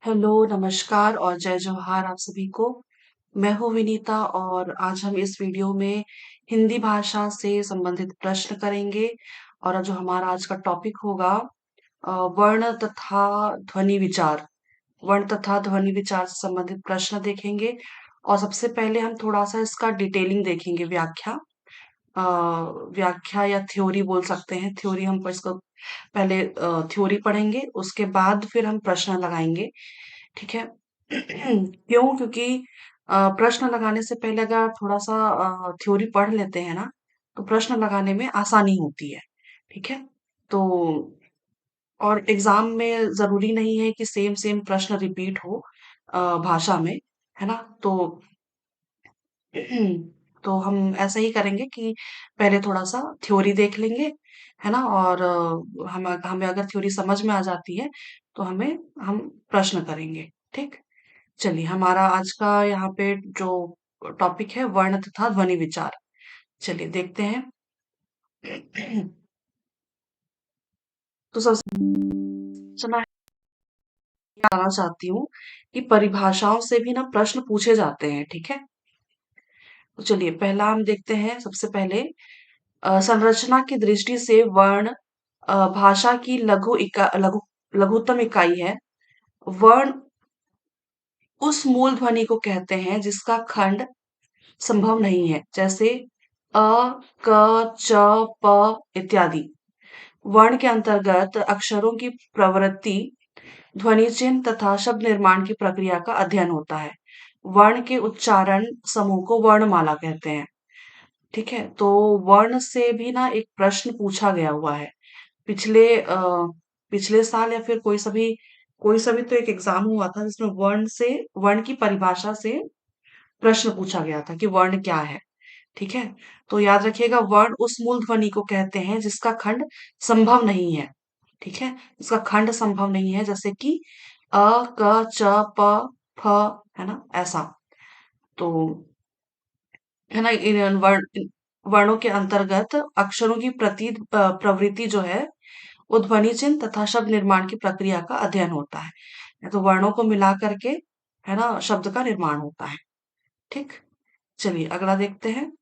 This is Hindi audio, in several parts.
हेलो, नमस्कार और जय जोहार आप सभी को। मैं हूँ विनीता और आज हम इस वीडियो में हिंदी भाषा से संबंधित प्रश्न करेंगे और जो हमारा आज का टॉपिक होगा वर्ण तथा ध्वनि विचार। वर्ण तथा ध्वनि विचार से संबंधित प्रश्न देखेंगे और सबसे पहले हम थोड़ा सा इसका डिटेलिंग देखेंगे व्याख्या। अ, व्याख्या या थ्योरी बोल सकते हैं। थ्योरी हम इसको पहले थ्योरी पढ़ेंगे, उसके बाद फिर हम प्रश्न लगाएंगे। ठीक है। क्यों? क्योंकि प्रश्न लगाने से पहले अगर आप थोड़ा-सा थ्योरी पढ़ लेते हैं ना, तो प्रश्न लगाने में आसानी होती है। ठीक है? तो और एग्ज़ाम में ज़रूरी नहीं है कि सेम सेम प्रश्न रिपीट हो भाषा में, है ना? तो हम ऐसा ही करेंगे कि पहले थोड़ा-सा थ्योरी देख लेंगे, है ना? और हम हमें अगर थ्योरी समझ में आ जाती है, तो हम प्रश्न करेंगे। ठीक? चलिए, हमारा आज का यहाँ पे जो टॉपिक है वर्ण तथा ध्वनि विचार। चलिए देखते हैं। तो सबसे मैं बताना चाहती हूँ कि परिभाषाओं से भी ना प्रश्न पूछे जाते हैं। ठीक है। तो चलिए पहला हम देखते हैं। सबसे पहले संरचना की दृष्टि से वर्ण भाषा की लघुतम इकाई है। वर्ण उस मूल ध्वनि को कहते हैं जिसका खंड संभव नहीं है, जैसे अ, क, च, प इत्यादि। वर्ण के अंतर्गत अक्षरों की प्रवृत्ति, ध्वनि चिन्ह तथा शब्द निर्माण की प्रक्रिया का अध्ययन होता है। वर्ण के उच्चारण समूह को वर्णमाला कहते हैं। ठीक है, तो वर्ण से भी ना एक प्रश्न पूछा गया हुआ है। पिछले साल या फिर कोई सा भी तो एक एग्जाम हुआ था जिसमें वर्ण की परिभाषा से प्रश्न पूछा गया था कि वर्ण क्या है। ठीक है? तो याद रखिएगा, वर्ण उस मूल ध्वनि को कहते हैं जिसका खंड संभव नहीं है। ठीक है? इसका खंड संभव नहीं है, जैसे कि अ, क, च, प, फ, है ना? ऐसा। तो है ना? इन वर्णों के अंतर्गत अक्षरों की प्रवृत्ति जो है, वो ध्वनि चिन्ह तथा शब्द निर्माण की प्रक्रिया का अध्ययन होता है। तो वर्णों को मिला करके, है ना, शब्द का निर्माण होता है। ठीक? चलिए अगला देखते हैं।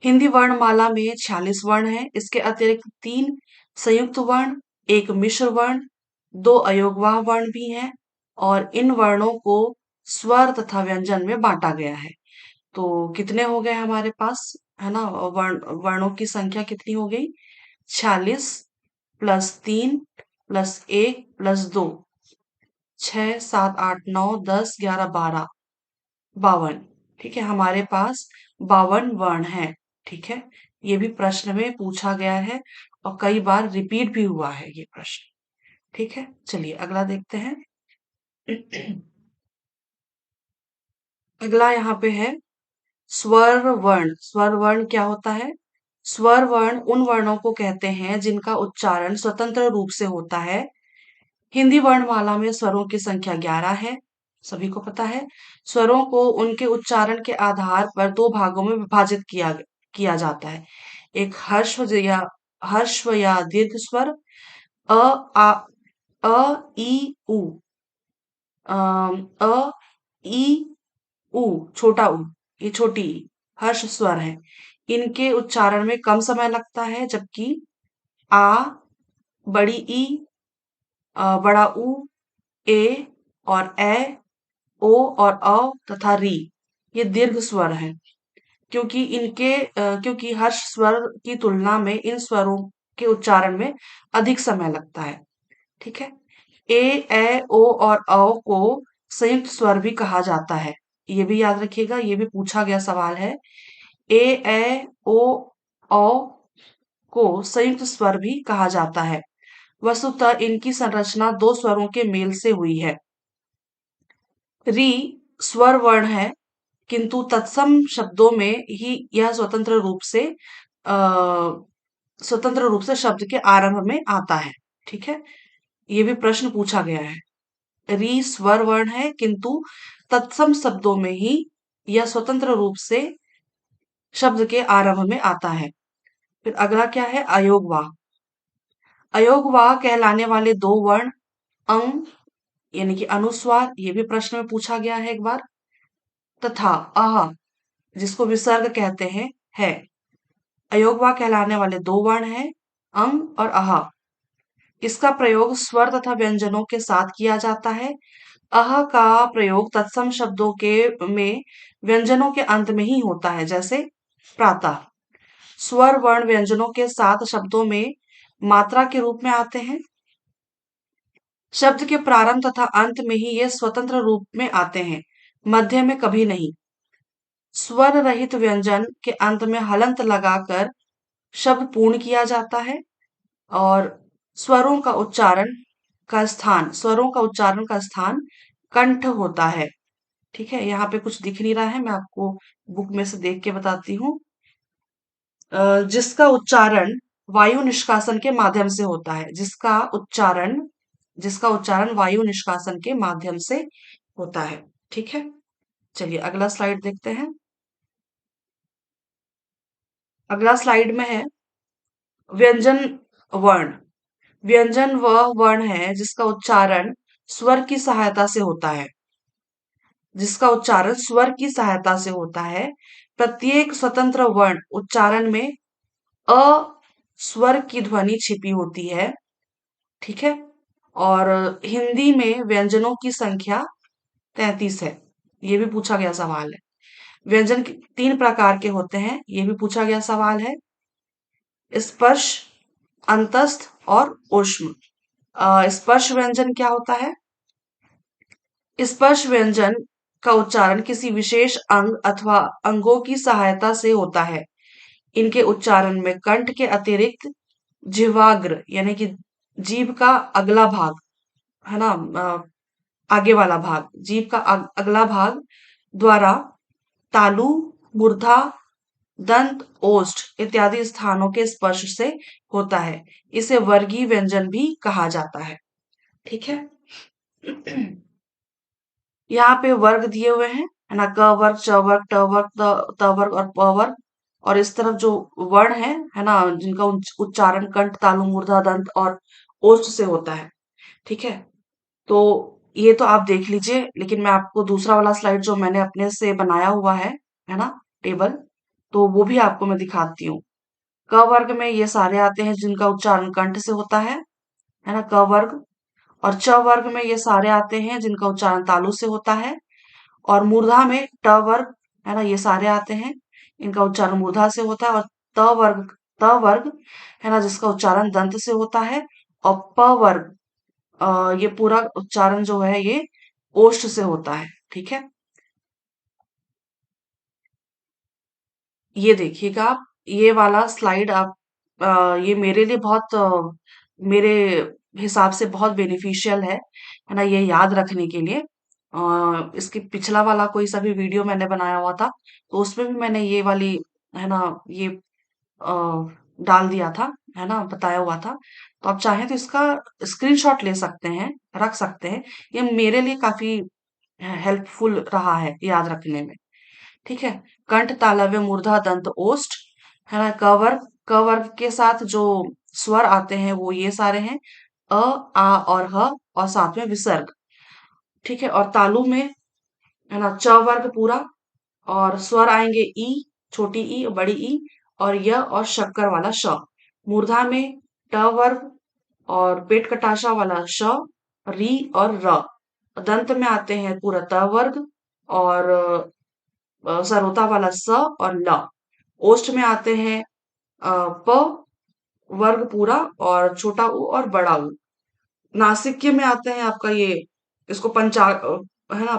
हिंदी वर्णमाला में 46 वर्ण हैं। इसके अतिरिक्त 3 संयुक्त वर्ण, 1 मिश्र वर्ण, 2 अयोगवाह वर्ण भी हैं और इन वर्णों को स्वर तथा व्यंजन में बांटा गया है। तो कितने हो गए हमारे पास, है ना? वर्णों की संख्या कितनी हो गई? 46 प्लस 3 प्लस 1 प्लस 2, 6, 7, 8, 9, 10, 11, 12, 52। ठीक है, हमारे पास 52 वर्ण हैं। ठीक है, ये भी प्रश्न में पूछा गया है और कई बार रिपीट भी हुआ है ये प्रश्न। ठीक है, चलिए अगला देखते हैं। अगला यहाँ पे है स्वर वर्ण। स्वर वर्ण क्या होता है? स्वर वर्ण उन वर्णों को कहते हैं जिनका उच्चारण स्वतंत्र रूप से होता है। हिंदी वर्णमाला में स्वरों की संख्या 11 है, सभी को पता है। स्वरों को उनके उच्चारण के आधार पर 2 भागों में विभाजित किया जाता है। एक हर्स्व या दीर्घ स्वर, अ, आ, अ, ई, उ, अ, ई, उ, छोटा ऊ, ये छोटी ई, हर्ष स्वर है। इनके उच्चारण में कम समय लगता है, जबकि आ, बड़ी ई, बड़ा ऊ, ए और ए, ओ और तथा री, ये दीर्घ स्वर हैं। क्योंकि हर्ष स्वर की तुलना में इन स्वरों के उच्चारण में अधिक समय लगता है। ठीक है। ए, ओ और को संयुक्त स्वर भी कहा जाता है। ये भी याद रखिएगा, ये भी पूछा गया सवाल है। ओ, औ को संयुक्त स्वर भी कहा जाता है। वस्तुतः इनकी संरचना दो स्वरों के मेल से हुई है। री स्वर वर्ण है, किंतु तत्सम शब्दों में ही यह अ, स्वतंत्र रूप से शब्द के आरंभ में आता है। ठीक है, ये भी प्रश्न पूछा गया है। री स्वर वर्ण है, किंतु तत्सम शब्दों में ही यह स्वतंत्र रूप से शब्द के आरंभ में आता है। फिर अगला क्या है? अयोगवाह। अयोगवाह कहलाने वाले दो वर्ण अंग यानी कि अनुस्वार, ये भी प्रश्न में पूछा गया है एक बार। तथा अह जिसको विसर्ग कहते हैं है। अयोगवा कहलाने वाले दो वर्ण हैं, अंग और अह। इसका प्रयोग स्वर तथा व्यंजनों के साथ किया जाता है। अह का प्रयोग तत्सम शब्दों के में व्यंजनों के अंत में ही होता है, जैसे प्रातः। स्वर वर्ण व्यंजनों के साथ शब्दों में मात्रा के रूप में आते हैं। शब्द के प्रारंभ तथा अंत में ही ये स्वतंत्र रूप में आते हैं, मध्य में कभी नहीं। स्वर रहित व्यंजन के अंत में हलंत लगाकर शब्द पूर्ण किया जाता है। और स्वरों का उच्चारण का स्थान कंठ होता है। ठीक है, यहाँ पे कुछ दिख नहीं रहा है, मैं आपको बुक में से देख के बताती हूँ। जिसका उच्चारण वायु निष्कासन के माध्यम से होता है, जिसका उच्चारण वायु निष्कासन के माध्यम से होता है। ठीक है, चलिए अगला स्लाइड देखते हैं। अगला स्लाइड में है व्यंजन वर्ण। व्यंजन वह वर्ण है जिसका उच्चारण स्वर की सहायता से होता है। प्रत्येक स्वतंत्र वर्ण उच्चारण में अ स्वर की ध्वनि छिपी होती है। ठीक है, और हिंदी में व्यंजनों की संख्या 33 है। ये भी पूछा गया सवाल है। व्यंजन तीन प्रकार के होते हैं, ये भी पूछा गया सवाल है। स्पर्श, अंतस्थ और ऊष्म। स्पर्श व्यंजन क्या होता है? स्पर्श व्यंजन का उच्चारण किसी विशेष अंग अथवा अंगों की सहायता से होता है। इनके उच्चारण में कंठ के अतिरिक्त जिह्वाग्र यानी कि जीभ का अगला भाग है ना, आगे वाला भाग, जीभ का अगला भाग द्वारा तालु, मूर्धा, दंत, ओष्ठ इत्यादि स्थानों के स्पर्श से होता है। इसे वर्गीय व्यंजन भी कहा जाता है। ठीक है, यहाँ पे वर्ग दिए हुए हैं, है ना, क वर्ग, च वर्ग, ट वर्ग, त वर्ग और प वर्ग। और इस तरफ जो वर्ण है ना, जिनका उच्चारण कंठ, तालु, मूर्धा, दंत और ओष्ठ से होता है। ठीक है, तो ये तो आप देख लीजिए, लेकिन मैं आपको दूसरा वाला स्लाइड जो मैंने अपने से बनाया हुआ है ना, टेबल, तो वो भी आपको मैं दिखाती हूँ। क वर्ग में ये सारे आते हैं जिनका उच्चारण कंठ से होता है ना, क वर्ग। और च वर्ग में ये सारे आते हैं जिनका उच्चारण तालु से होता है। और मूर्धा में ट वर्ग, है ना, ये सारे आते हैं, इनका उच्चारण मूर्धा से होता है। और त वर्ग है ना, जिसका उच्चारण दंत से होता है। और प वर्ग, ये पूरा उच्चारण जो है ये ओष्ठ से होता है। ठीक है, ये देखिएगा आप, ये वाला स्लाइड आप, ये मेरे लिए बहुत, मेरे हिसाब से बहुत बेनिफिशियल है ना, ये याद रखने के लिए। इसकी पिछला वाला कोई सा भी वीडियो मैंने बनाया हुआ था, तो उसमें भी मैंने ये वाली, है ना, ये अ, डाल दिया था, है ना, बताया हुआ था। तो आप चाहें तो इसका स्क्रीनशॉट ले सकते हैं, रख सकते हैं। ये मेरे लिए काफी हेल्पफुल रहा है याद रखने में। ठीक है, कंठ, तालव्य, मूर्धा, दंत, ओष्ठ, है ना। क वर्ग के साथ जो स्वर आते हैं वो ये सारे हैं, अ, आ और ह, और साथ में विसर्ग। ठीक है, और तालु में, है ना, च वर्ग पूरा, और स्वर आएंगे ई, छोटी ई, बड़ी ई, और य और शक्कर वाला श। मूर्धा में ट वर्ग और पेट कटाशा वाला श, री और र। दंत में आते हैं पूरा त वर्ग और सरोता वाला स और ल। ओष्ठ में आते हैं प वर्ग पूरा और छोटा ऊ और बड़ा ऊ। नासिक्य में आते हैं आपका ये, इसको है ना,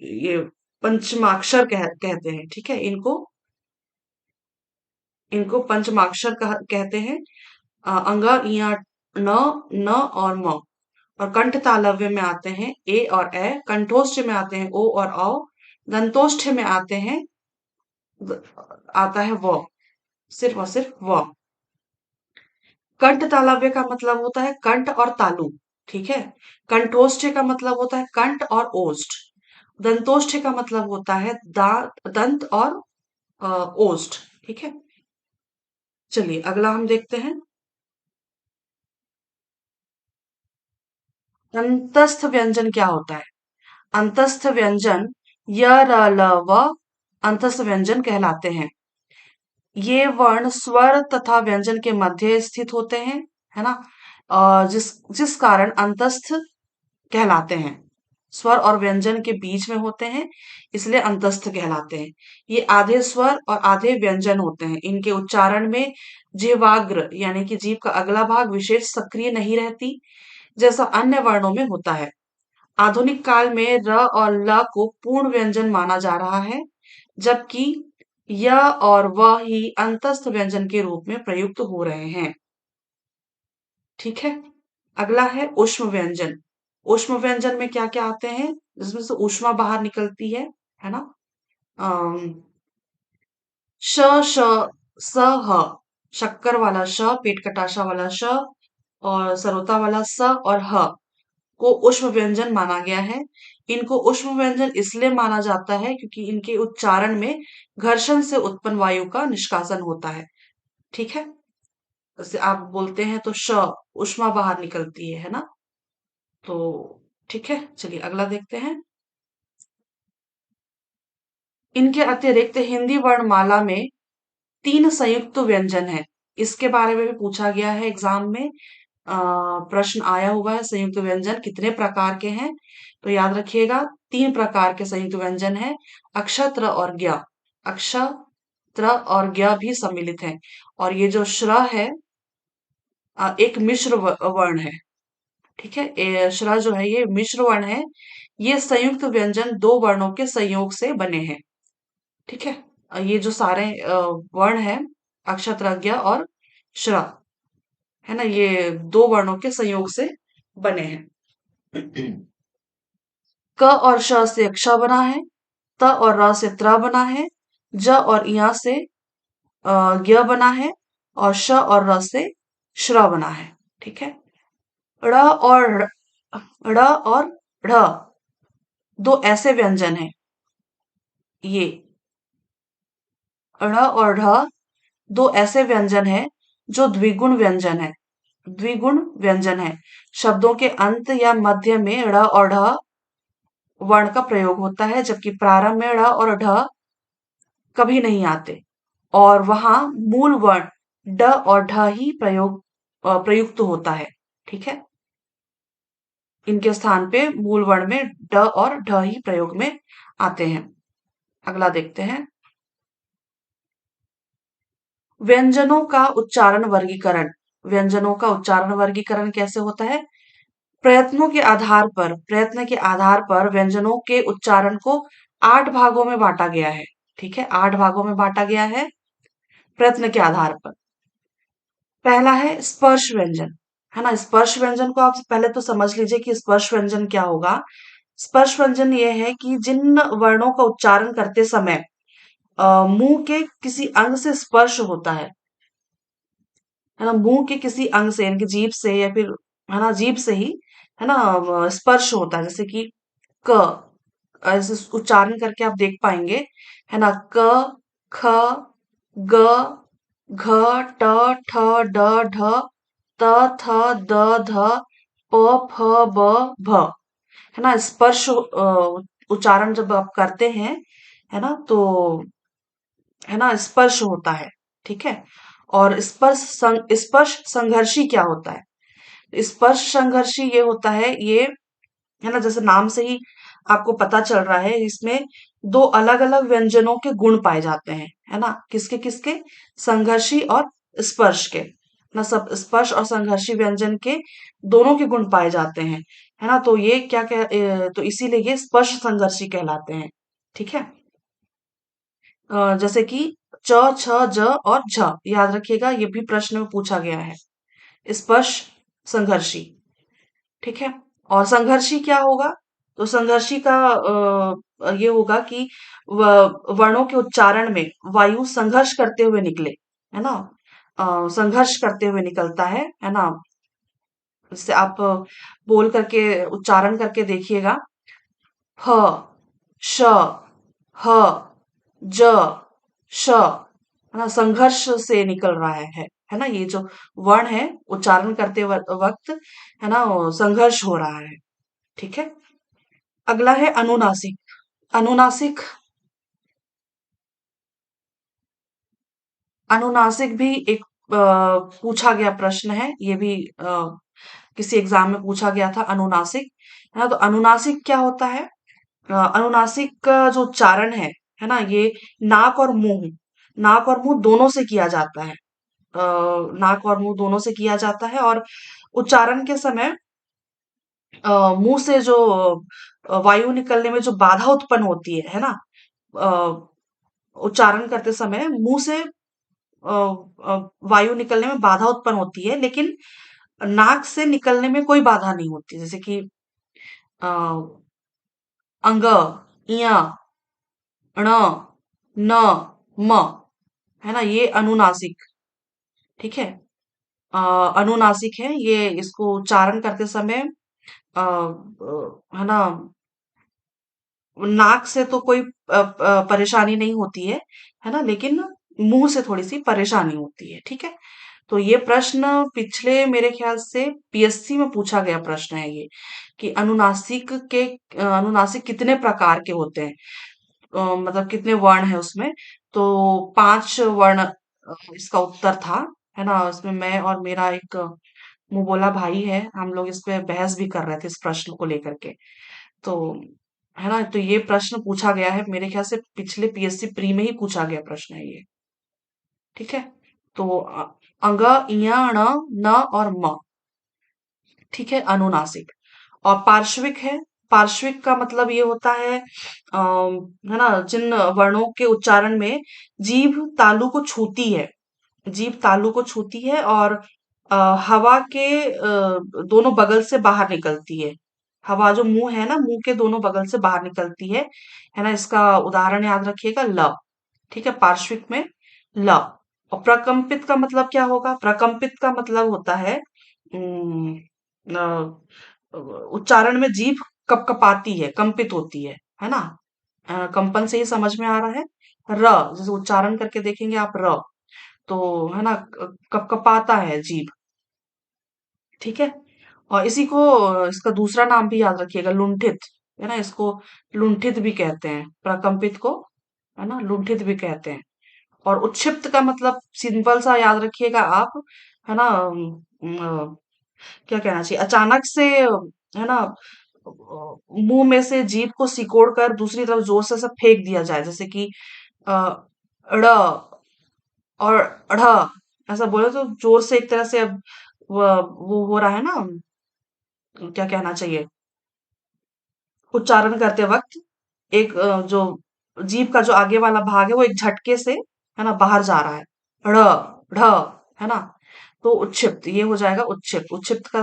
ये पंचमाक्षर कहते हैं। ठीक है, इनको इनको पंचमाक्षर कहते हैं। अंगा, इया, न, न और म। और कंठ तालव्य में आते हैं ए और ए। कंठोष्ठ में आते हैं ओ और औ। दंतोष्ठ में आते हैं, आता है व, सिर्फ और सिर्फ व। कंठ तालव्य का मतलब होता है कंठ और तालु। ठीक है, कंठोष्ठ का मतलब होता है कंठ और ओष्ठ। दंतोष्ठ का मतलब होता है दंत और ओष्ठ। ठीक है, चलिए अगला हम देखते हैं। अंतस्थ व्यंजन क्या होता है? अंतस्थ व्यंजन य, र, ल, व अंतस्थ व्यंजन कहलाते हैं। ये वर्ण स्वर तथा व्यंजन के मध्य स्थित होते हैं, है ना? जिस जिस कारण अंतस्थ कहलाते हैं। स्वर और व्यंजन के बीच में होते हैं, इसलिए अंतस्थ कहलाते हैं। ये आधे स्वर और आधे व्यंजन होते हैं। इनके उच्चारण में जिह्वाग्र यानी कि जीभ का अगला भाग विशेष सक्रिय नहीं रहती, जैसा अन्य वर्णों में होता है। आधुनिक काल में र और ल को पूर्ण व्यंजन माना जा रहा है, जबकि य और व ही अंतस्थ व्यंजन के रूप में प्रयुक्त हो रहे हैं। ठीक है। अगला है ऊष्म व्यंजन। ऊष्म व्यंजन में क्या क्या आते हैं, जिसमें से ऊष्मा बाहर निकलती है ना? अम, श, श, स, ह, शक्कर वाला श, पेट कटाशा वाला श और सरोता वाला स और ह को ऊष्म व्यंजन माना गया है। इनको ऊष्म व्यंजन इसलिए माना जाता है क्योंकि इनके उच्चारण में घर्षण से उत्पन्न वायु का निष्कासन होता है। ठीक है। जैसे आप बोलते हैं तो श, ऊष्मा बाहर निकलती है ना? तो ठीक है, चलिए अगला देखते हैं। इनके अतिरिक्त हिंदी वर्णमाला में 3 संयुक्त व्यंजन हैं। इसके बारे में भी पूछा गया है एग्जाम में। प्रश्न आया हुआ है, संयुक्त व्यंजन कितने प्रकार के हैं? तो याद रखिएगा 3 प्रकार के संयुक्त व्यंजन हैं, अक्षत्र और ज्ञ। अक्षत्र और ज्ञ भी सम्मिलित हैं। और ये जो श्र है एक मिश्र वर्ण है। ठीक है, श्र जो है ये मिश्र वर्ण है। ये संयुक्त व्यंजन 2 वर्णों के संयोग से बने हैं। ठीक है। ये जो सारे वर्ण है अक्षत्रज्ञ और श्र, है ना, ये 2 वर्णों के संयोग से बने हैं। क और श से क्ष बना है, त और र से त्र बना है, ज और य से ज्ञ बना है और श और र से श्र बना है। ठीक है। ड़ और ड़ और ढ़ 2 ऐसे व्यंजन हैं। ये ड़ और ढ 2 ऐसे व्यंजन हैं जो द्विगुण व्यंजन है। द्विगुण व्यंजन है। शब्दों के अंत या मध्य में ड़ और ढ वर्ण का प्रयोग होता है, जबकि प्रारंभ में ड़ और ढ कभी नहीं आते और वहां मूल वर्ण ड और ढ ही प्रयुक्त होता है। ठीक है। इनके स्थान पे मूल वर्ण में ड और ढ ही प्रयोग में आते हैं। अगला देखते हैं। व्यंजनों का उच्चारण वर्गीकरण। व्यंजनों का उच्चारण वर्गीकरण कैसे होता है? प्रयत्न के आधार पर व्यंजनों के उच्चारण को 8 भागों में बांटा गया है। ठीक है, 8 भागों में बांटा गया है प्रयत्न के आधार पर। पहला है स्पर्श व्यंजन, है ना? स्पर्श व्यंजन को आप पहले तो समझ लीजिए कि स्पर्श व्यंजन क्या होगा। स्पर्श व्यंजन ये है कि जिन वर्णों का उच्चारण करते समय मुंह के किसी अंग से स्पर्श होता है ना, मुंह के किसी अंग से यानी कि जीभ से या फिर, है ना, जीभ से ही, है ना, स्पर्श होता है। जैसे कि क, ऐसे उच्चारण करके आप देख पाएंगे, है ना, क, ख, ग, घ, ट, ठ, ड, ढ, त, थ, द, ध, प, फ, ब, भ, है ना। स्पर्श उच्चारण जब आप करते हैं, है ना, तो, है ना, स्पर्श होता है। ठीक है। और स्पर्श संघर्षी क्या होता है? स्पर्श संघर्षी ये होता है, ये, है ना, जैसे नाम से ही आपको पता चल रहा है, इसमें 2 अलग-अलग व्यंजनों के गुण पाए जाते हैं, है ना? किसके-किसके? संघर्षी और स्पर्श के। ना, सब स्पर्श और संघर्षी व्यंजन के दोनों के गुण पाए जाते हैं, है ना? तो ये तो इसीलिए ये स्पर्श संघर्षी कहलाते हैं। ठीक है। जैसे कि च, छ, ज और झ, याद रखिएगा, ये भी प्रश्न में पूछा गया है। स्पर्श संघर्षी। ठीक है। और संघर्षी क्या होगा? तो संघर्षी का ये होगा कि वर्णों के उच्चारण में वायु संघर्ष करते हुए निकले, है ना? संघर्ष करते हुए निकलता है ना? जैसे आप बोल करके उच्चारण करके देखिएगा, ह, श, ह, ज, श, है ना, संघर्ष से निकल रहा है। है ना? ये जो वर्ण है उच्चारण करते वक्त, है ना, संघर्ष हो रहा है। ठीक है। अगला है अनुनासिक। अनुनासिक अनुनासिक भी एक पूछा गया प्रश्न है। ये भी किसी एग्जाम में पूछा गया था, अनुनासिक। है ना? तो अनुनासिक क्या होता है? अनुनासिक का जो उच्चारण है ना, ये नाक और मुंह नाक और मुंह दोनों से किया जाता है। नाक और मुंह दोनों से किया जाता है, और उच्चारण के समय मुंह से जो वायु निकलने में जो बाधा उत्पन्न होती है ना, अ, उच्चारण करते समय मुंह से वायु निकलने में बाधा उत्पन्न होती है, लेकिन नाक से निकलने में कोई बाधा नहीं होती। जैसे कि अ, अंग, इया, ण, न, म, है ना, ये अनुनासिक। ठीक है। अ, अनुनासिक है ये। इसको उच्चारण करते समय है ना, नाक से तो कोई परेशानी नहीं होती है ना, लेकिन मुंह से थोड़ी सी परेशानी होती है। ठीक है। तो ये प्रश्न पिछले मेरे ख्याल से पीएससी में पूछा गया प्रश्न है ये, कि अनुनासिक कितने प्रकार के होते हैं, मतलब कितने वर्ण है उसमें। तो 5 वर्ण इसका उत्तर था। है ना? इसमें मैं और मेरा एक मुंह बोला भाई है, हम लोग इस पे बहस भी कर रहे थे इस प्रश्न को लेकर के। तो है ना, तो ये प्रश्न पूछा गया है मेरे ख्याल से, पिछले पीएससी प्री में ही पूछा गया प्रश्न है ये। ठीक है। तो अंग, इया, ण, न और म। ठीक है, अनुनासिक। और पार्श्विक है। पार्श्विक का मतलब ये होता है, है ना, जिन वर्णों के उच्चारण में जीभ तालु को छूती है, जीभ तालु को छूती है, और अ, हवा के दोनों बगल से बाहर निकलती है। हवा जो मुंह है ना, मुंह के दोनों बगल से बाहर निकलती है ना, इसका उदाहरण याद रखिएगा, ल। ठीक है, पार्श्विक में ल। और प्रकंपित का मतलब क्या होगा? प्रकंपित का मतलब होता है, उम, उच्चारण में जीभ कपकपाती है, कंपित होती है ना? कंपन से ही समझ में आ रहा है। र, जैसे उच्चारण करके देखेंगे आप, र, तो है ना, कपकपाता है जीभ। ठीक है। और इसी को इसका दूसरा नाम भी याद रखिएगा, लुंठित। है ना, इसको लुंठित भी कहते हैं, प्रकंपित को, है ना, लुंठित भी कहते हैं। और उच्छिप्त का मतलब सिंपल सा याद रखिएगा आप, है ना, क्या कहना चाहिए, अचानक से, है ना, मुंह में से जीभ को सिकोड़ कर दूसरी तरफ जोर से सब फेंक दिया जाए, जैसे कि अ, ड़ और ढ़, ऐसा बोले तो जोर से एक तरह से अब वो हो रहा है ना, क्या कहना चाहिए, उच्चारण करते वक्त एक जो जीभ का जो आगे वाला भाग है वो एक झटके से, है ना, बाहर जा रहा है। ढ़, ढ़, है ना। तो उच्छिप्त ये हो जाएगा, उच्छिप्त। उच्छिप्त का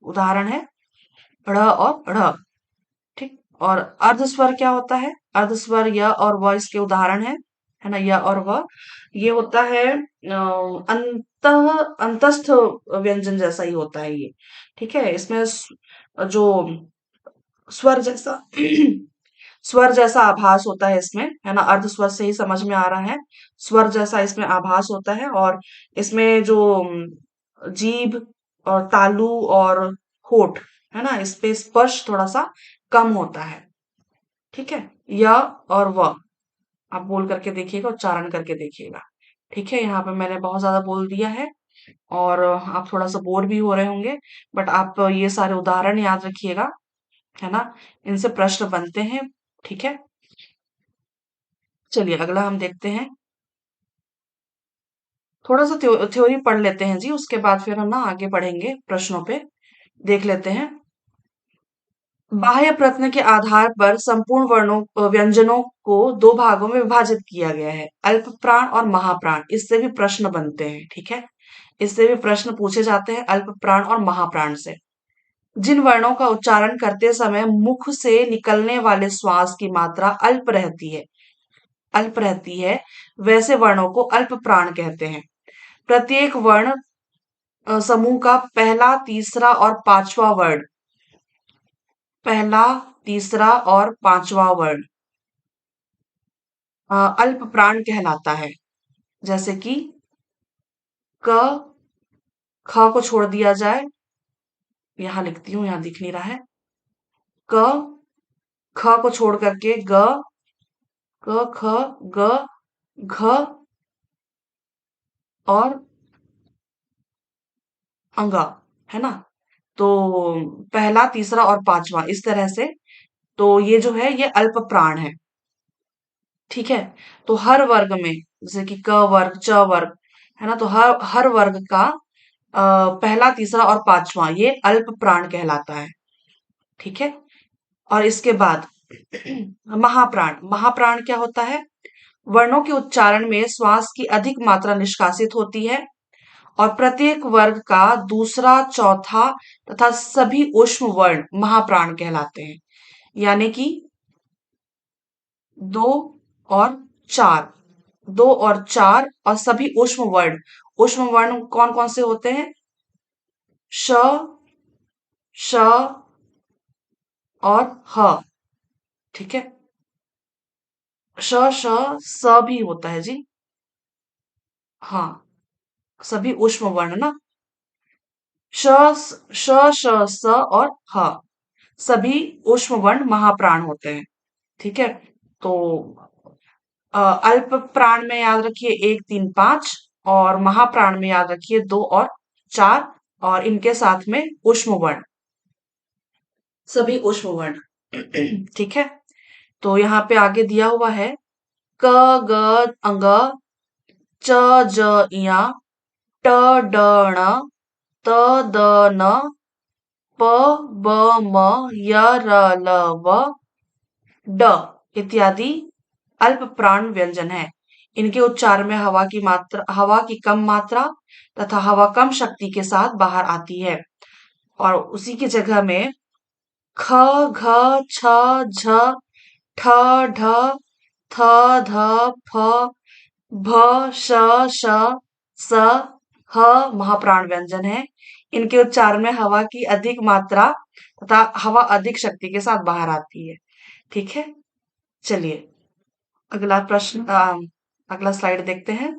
उदाहरण है ढ़ और ढ़। ठीक। और अर्धस्वर क्या होता है? अर्धस्वर य और व इसके उदाहरण है ना, य और व। ये होता है अंतस्थ व्यंजन जैसा ही होता है ये। ठीक है। इसमें जो स्वर जैसा स्वर जैसा आभास होता है इसमें, है ना, अर्ध स्वर से ही समझ में आ रहा है। स्वर जैसा इसमें आभास होता है, और इसमें जो जीभ और तालु और होठ, है ना, इस पे स्पर्श थोड़ा सा कम होता है। ठीक है। य और व आप बोल करके देखिएगा, उच्चारण करके देखिएगा। ठीक है। यहाँ पे मैंने बहुत ज्यादा बोल दिया है, और आप थोड़ा सा बोर भी हो रहे होंगे, बट आप ये सारे उदाहरण याद रखिएगा, है ना, इनसे प्रश्न बनते हैं। ठीक है। चलिए अगला हम देखते हैं। थोड़ा सा थ्योरी पढ़ लेते हैं जी, उसके बाद फिर हम ना आगे बढ़ेंगे प्रश्नों पे। देख लेते हैं। बाह्य प्रश्न के आधार पर संपूर्ण व्यंजनों को दो भागों में विभाजित किया गया है, अल्प प्राण और महाप्राण। इससे भी प्रश्न बनते हैं। ठीक है। इससे भी प्रश्न पूछे जाते हैं, अल्प प्राण और महाप्राण से। जिन वर्णों का उच्चारण करते समय मुख से निकलने वाले श्वास की मात्रा अल्प रहती है, वैसे वर्णों को अल्प प्राण कहते हैं। प्रत्येक वर्ण समूह का पहला, तीसरा और पांचवा वर्ण अल्प प्राण कहलाता है। जैसे कि क, ख को छोड़ दिया जाए, यहां लिखती हूँ, यहां दिख नहीं रहा है। क, ख को छोड़ करके ग, क, ख, ग, घ और अंगा, है ना? तो पहला, तीसरा और पांचवा इस तरह से। तो ये जो है ये अल्प प्राण है। ठीक है? तो हर वर्ग में, जैसे कि क वर्ग, च वर्ग, है ना? तो हर हर वर्ग का पहला, तीसरा और पांचवा ये अल्प प्राण कहलाता है। ठीक है? और इसके बाद महाप्राण। महाप्राण क्या होता है? वर्णों के उच्चारण में श्वास की अधिक मात्रा निष्कासित होती है और प्रत्येक वर्ग का दूसरा, चौथा तथा सभी ऊष्म वर्ण महाप्राण कहलाते हैं। यानी कि दो और चार, दो और चार और सभी ऊष्म वर्ण। ऊष्म वर्ण कौन कौन से होते हैं? श, श और ह। ठीक है? श, श, स भी होता है जी। हाँ, सभी ऊष्म वर्ण ना। श, श, श, स और ह सभी ऊष्म वर्ण महाप्राण होते हैं। ठीक है? तो अल्प प्राण में याद रखिए एक, तीन, पांच, और महाप्राण में याद रखिए दो और चार, और इनके साथ में ऊष्म वर्ण, सभी ऊष्म वर्ण। ठीक है? तो यहाँ पे आगे दिया हुआ है क, ग, अंग, च, ज, इया, ट, ड, ण, त, द, न, प, ब, म, य, र, ल, व, ड इत्यादि अल्प प्राण व्यंजन है। इनके उच्चार में हवा की कम मात्रा तथा हवा कम शक्ति के साथ बाहर आती है, और उसी की जगह में ख, घ, छ, झ, ठ, ढ, थ, ध, फ, भ, श, श, स, ह महाप्राण व्यंजन है। इनके उच्चारण में हवा की अधिक मात्रा तथा हवा अधिक शक्ति के साथ बाहर आती है। ठीक है? चलिए अगला प्रश्न, अगला स्लाइड देखते हैं।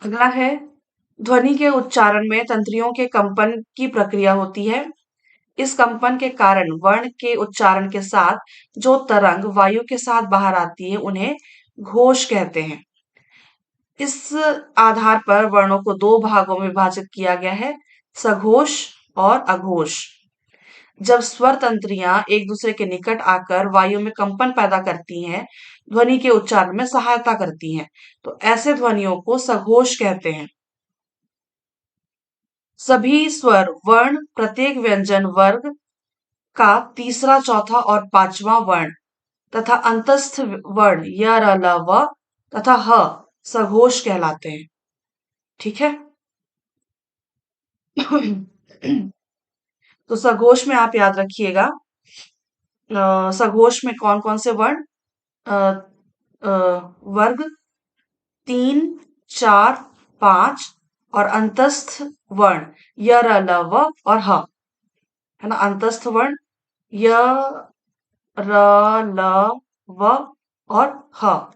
अगला है, ध्वनि के उच्चारण में तंत्रियों के कंपन की प्रक्रिया होती है। इस कंपन के कारण वर्ण के उच्चारण के साथ जो तरंग वायु के साथ बाहर आती है उन्हें घोष कहते हैं। इस आधार पर वर्णों को दो भागों में विभाजित किया गया है, सघोष और अघोष। जब स्वर तंत्रियां एक दूसरे के निकट आकर वायु में कंपन पैदा करती हैं, ध्वनि के उच्चारण में सहायता करती हैं, तो ऐसे ध्वनियों को सघोष कहते हैं। सभी स्वर वर्ण प्रत्येक व्यंजन वर्ग का तीसरा, चौथा और पांचवा वर्ण तथा अंतस्थ वर्ण य, र, ल, व तथा ह सघोष कहलाते हैं। ठीक है? तो सघोष में आप याद रखिएगा, सघोष में कौन कौन से वर्ण, अ, अ, वर्ग तीन, चार, पांच और अंतस्थ वर्ण य, र, ल, व और ह, है ना? अंतस्थ वर्ण य, र, ल, व और ह,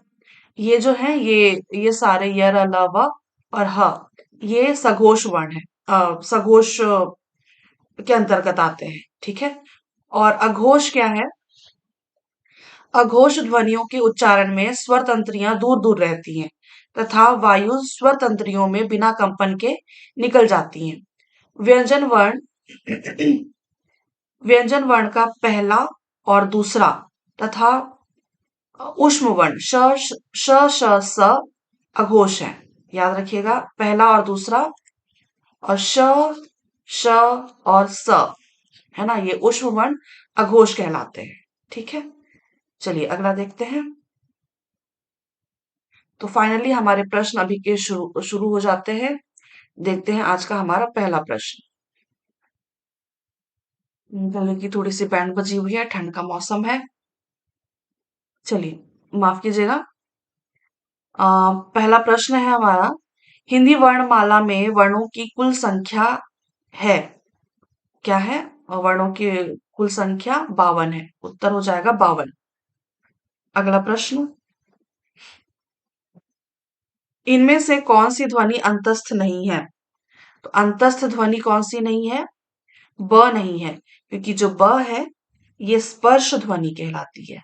ये जो है ये सारे य, र, ल, व और ह ये सघोष वर्ण है, सघोष के अंतर्गत आते हैं। ठीक है? और अघोष क्या है? अघोष ध्वनियों के उच्चारण में स्वर तंत्रियां दूर दूर रहती हैं तथा वायु स्वर तंत्रियों में बिना कंपन के निकल जाती हैं। व्यंजन वर्ण व्यंजन वर्ण का पहला और दूसरा तथा ऊष्म वर्ण श, श, स अघोष है। याद रखिएगा, पहला और दूसरा, और श, श और स, है ना? ये ऊष्म वर्ण अघोष कहलाते हैं। ठीक है? चलिए अगला देखते हैं। तो फाइनली हमारे प्रश्न अभी के शुरू शुरू हो जाते हैं। देखते हैं आज का हमारा पहला प्रश्न। गले की थोड़ी सी बैंड बजी हुई है, ठंड का मौसम है। चलिए माफ कीजिएगा। पहला प्रश्न है हमारा, हिंदी वर्णमाला में वर्णों की कुल संख्या है, क्या है? वर्णों की कुल संख्या 52 है। उत्तर हो जाएगा 52। अगला प्रश्न, इनमें से कौन सी ध्वनि अंतस्थ नहीं है? तो अंतस्थ ध्वनि कौन सी नहीं है? ब नहीं है, क्योंकि जो ब है ये स्पर्श ध्वनि कहलाती है।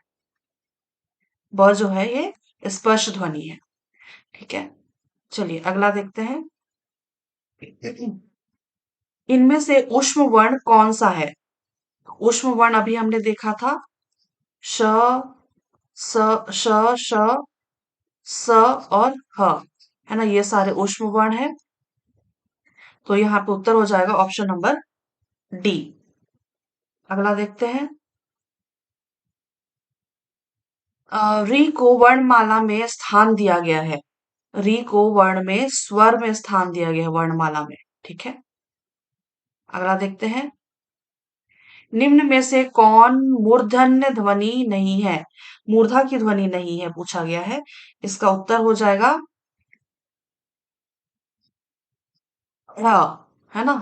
ब जो है ये स्पर्श ध्वनि है। ठीक है, चलिए अगला देखते हैं। इनमें से ऊष्म वर्ण कौन सा है? ऊष्म वर्ण अभी हमने देखा था, श, स, श, श, स और ह, है ना, ये सारे ऊष्म वर्ण है। तो यहाँ पे उत्तर हो जाएगा ऑप्शन नंबर डी। अगला देखते हैं। री को वर्णमाला में स्थान दिया गया है। री को वर्ण में स्वर में स्थान दिया गया है वर्णमाला में। ठीक है, अगला देखते हैं। निम्न में से कौन मूर्धन्य ध्वनि नहीं है? मूर्धा की ध्वनि नहीं है पूछा गया है। इसका उत्तर हो जाएगा ढ़, है ना।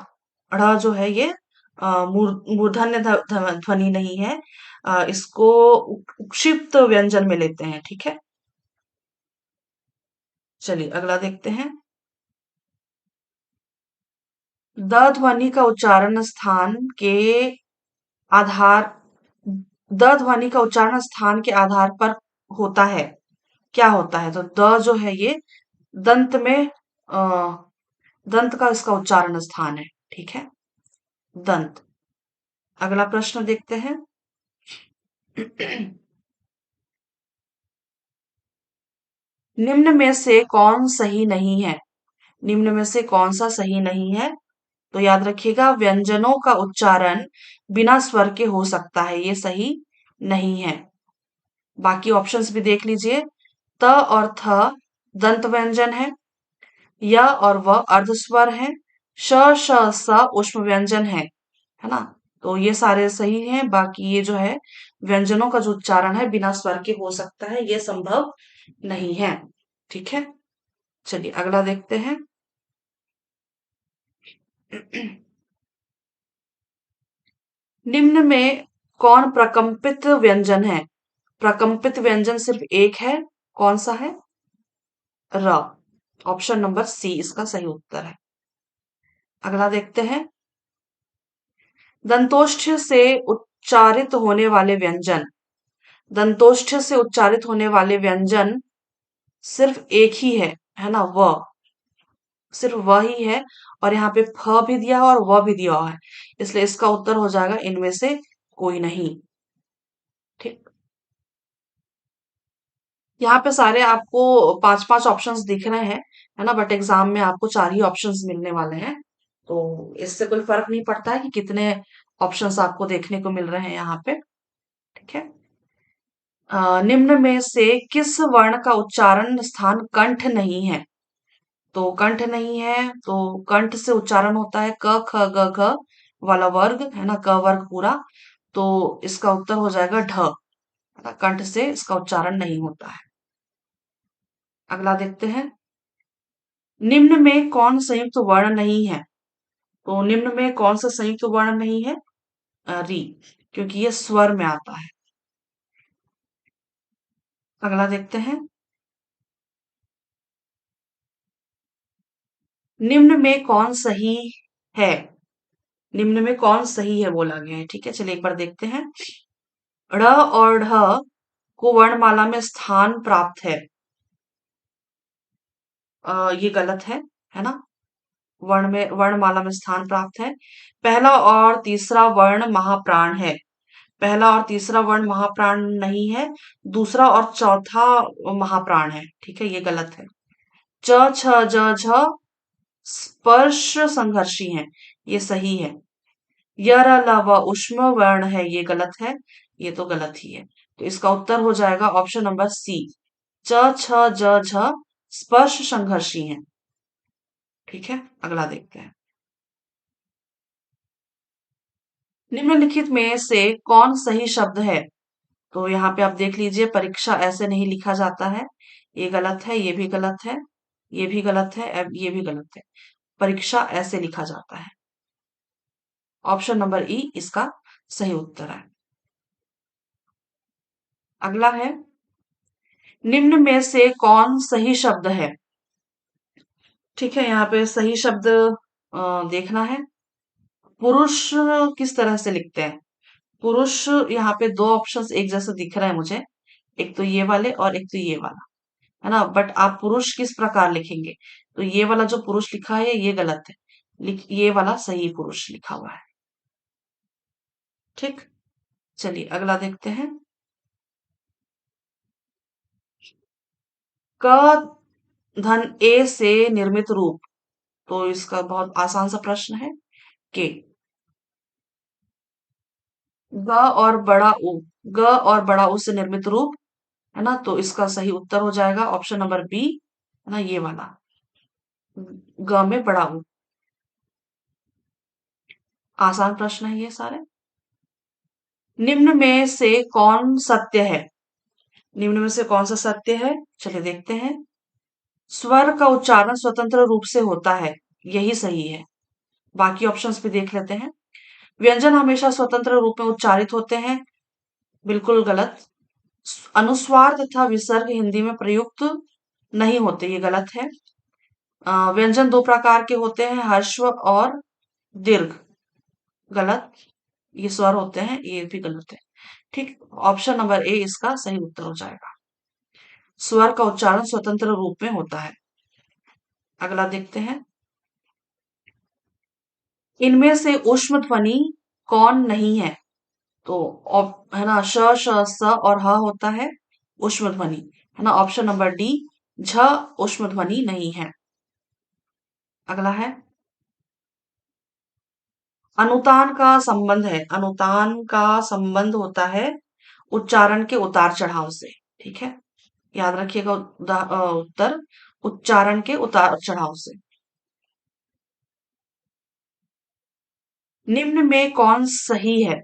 ढ़ जो है ये मूर्धन्य ध्वनि नहीं है। इसको उपक्षिप्त व्यंजन में लेते हैं। ठीक है, चलिए अगला देखते हैं। द ध्वनि का उच्चारण स्थान के आधार द ध्वनि का उच्चारण स्थान के आधार पर होता है। क्या होता है? तो द जो है ये दंत में दंत का इसका उच्चारण स्थान है। ठीक है, दंत। अगला प्रश्न देखते हैं। निम्न में से कौन सही नहीं है? निम्न में से कौन सा सही नहीं है? तो याद रखिएगा, व्यंजनों का उच्चारण बिना स्वर के हो सकता है, ये सही नहीं है। बाकी ऑप्शंस भी देख लीजिए। त और थ दंत व्यंजन है। य और व अर्धस्वर है। श, श, स ऊष्म व्यंजन है ना। तो ये सारे सही हैं। बाकी ये जो है व्यंजनों का जो उच्चारण है बिना स्वर के हो सकता है, ये संभव नहीं है। ठीक है, चलिए अगला देखते हैं। निम्न में कौन प्रकंपित व्यंजन है? प्रकंपित व्यंजन सिर्फ एक है, कौन सा है? र। ऑप्शन नंबर सी इसका सही उत्तर है। अगला देखते हैं। दंतोष्ठ से उच्चारित होने वाले व्यंजन। दंतोष्ठ से उच्चारित होने वाले व्यंजन सिर्फ एक ही है ना, व। सिर्फ व ही है, और यहाँ पे फ भी दिया हुआ और व भी दिया हुआ है, इसलिए इसका उत्तर हो जाएगा इनमें से कोई नहीं। ठीक, यहाँ पे सारे आपको पांच पांच ऑप्शंस दिख रहे हैं, है ना, बट एग्जाम में आपको चार ही ऑप्शंस मिलने वाले हैं। तो इससे कोई फर्क नहीं पड़ता है कि कितने ऑप्शंस आपको देखने को मिल रहे हैं यहाँ पे। ठीक है, निम्न में से किस वर्ण का उच्चारण स्थान कंठ नहीं है? तो कंठ नहीं है, तो कंठ से उच्चारण होता है क ख ग घ वाला वर्ग, है ना, क वर्ग पूरा। तो इसका उत्तर हो जाएगा ढ, है ना, कंठ से इसका उच्चारण नहीं होता है। अगला देखते हैं। निम्न में कौन संयुक्त वर्ण नहीं है? तो निम्न में कौन सा संयुक्त वर्ण नहीं है? री, क्योंकि ये स्वर में आता है। अगला देखते हैं। निम्न में कौन सही है? निम्न में कौन सही है बोला गया है। ठीक है, चलिए एक बार देखते हैं। ड़ और ढ को वर्णमाला में स्थान प्राप्त है। ये गलत है ना। वर्णमाला में स्थान प्राप्त है। पहला और तीसरा वर्ण महाप्राण है। पहला और तीसरा वर्ण महाप्राण नहीं है, दूसरा और चौथा महाप्राण है। ठीक है, ये गलत है। च, छ, ज, झ स्पर्श संघर्षी हैं, ये सही है। य, र, ल, व ऊष्म वर्ण है, ये गलत है। ये तो गलत ही है। तो इसका उत्तर हो जाएगा ऑप्शन नंबर सी, च, छ, ज, झ स्पर्श संघर्षी हैं। ठीक है, अगला देखते हैं। निम्नलिखित में से कौन सही शब्द है? तो यहाँ पे आप देख लीजिए, परीक्षा ऐसे नहीं लिखा जाता है, ये गलत है, ये भी गलत है, ये भी गलत है, अब ये भी गलत है। परीक्षा ऐसे लिखा जाता है। ऑप्शन नंबर ई इसका सही उत्तर है। अगला है। निम्न में से कौन सही शब्द है? ठीक है, यहाँ पे सही शब्द देखना है। पुरुष किस तरह से लिखते हैं? पुरुष, यहाँ पे दो ऑप्शंस एक जैसे दिख रहे हैं मुझे। एक तो ये वाले और एक तो ये वाला, है ना? बट आप पुरुष किस प्रकार लिखेंगे? तो ये वाला जो पुरुष लिखा है ये गलत है। ये वाला सही पुरुष लिखा हुआ है। ठीक, चलिए अगला देखते हैं। क धन ए से निर्मित रूप। तो इसका बहुत आसान सा प्रश्न है। के, ग और बड़ा उ, ग और बड़ा उ से निर्मित रूप, है ना? तो इसका सही उत्तर हो जाएगा ऑप्शन नंबर बी, है ना? ये वाला, ग में बड़ा उ। आसान प्रश्न है ये सारे। निम्न में से कौन सत्य है? निम्न में से कौन सा सत्य है? चलिए देखते हैं। स्वर का उच्चारण स्वतंत्र रूप से होता है, यही सही है। बाकी ऑप्शंस भी देख लेते हैं। व्यंजन हमेशा स्वतंत्र रूप में उच्चारित होते हैं, बिल्कुल गलत। अनुस्वार तथा विसर्ग हिंदी में प्रयुक्त नहीं होते, ये गलत है। व्यंजन दो प्रकार के होते हैं, ह्रस्व और दीर्घ, गलत। ये स्वर होते हैं, ये भी गलत है। ठीक, ऑप्शन नंबर ए इसका सही उत्तर हो जाएगा। स्वर का उच्चारण स्वतंत्र रूप में होता है। अगला देखते हैं। इनमें से ऊष्म ध्वनि कौन नहीं है? तो है ना, श, श, स और ह होता है ऊष्म ध्वनि, है ना? ऑप्शन नंबर डी, झ ऊष्म ध्वनि नहीं है। अगला है, अनुतान का संबंध है। अनुतान का संबंध होता है उच्चारण के उतार चढ़ाव से। ठीक है, याद रखिएगा उत्तर उच्चारण के उतार चढ़ाव से। निम्न में कौन सही है?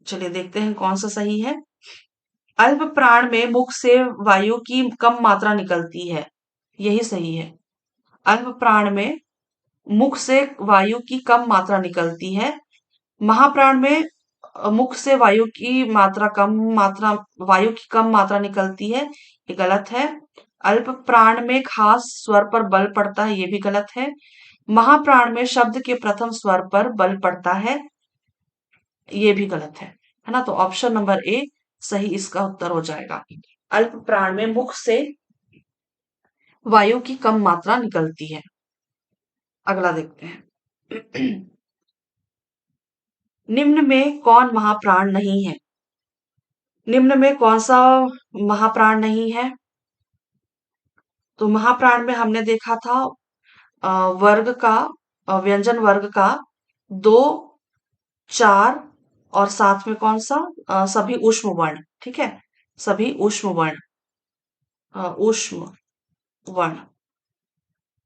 चलिए देखते हैं कौन सा सही है। अल्प प्राण में मुख से वायु की कम मात्रा निकलती है, यही सही है। अल्प प्राण में मुख से वायु की कम मात्रा निकलती है। महाप्राण में मुख से वायु की कम मात्रा निकलती है, ये गलत है। अल्प प्राण में खास स्वर पर बल पड़ता है, ये भी गलत है। महाप्राण में शब्द के प्रथम स्वर पर बल पड़ता है, ये भी गलत है ना? तो ऑप्शन नंबर ए सही इसका उत्तर हो जाएगा। अल्प प्राण में मुख से वायु की कम मात्रा निकलती है। अगला देखते हैं। निम्न में कौन महाप्राण नहीं है? निम्न में कौन सा महाप्राण नहीं है? तो महाप्राण में हमने देखा था अ, वर्ग का व्यंजन वर्ग का दो, चार और साथ में कौन सा, सभी ऊष्म वर्ण। ठीक है, सभी ऊष्म वर्ण, ऊष्म वर्ण,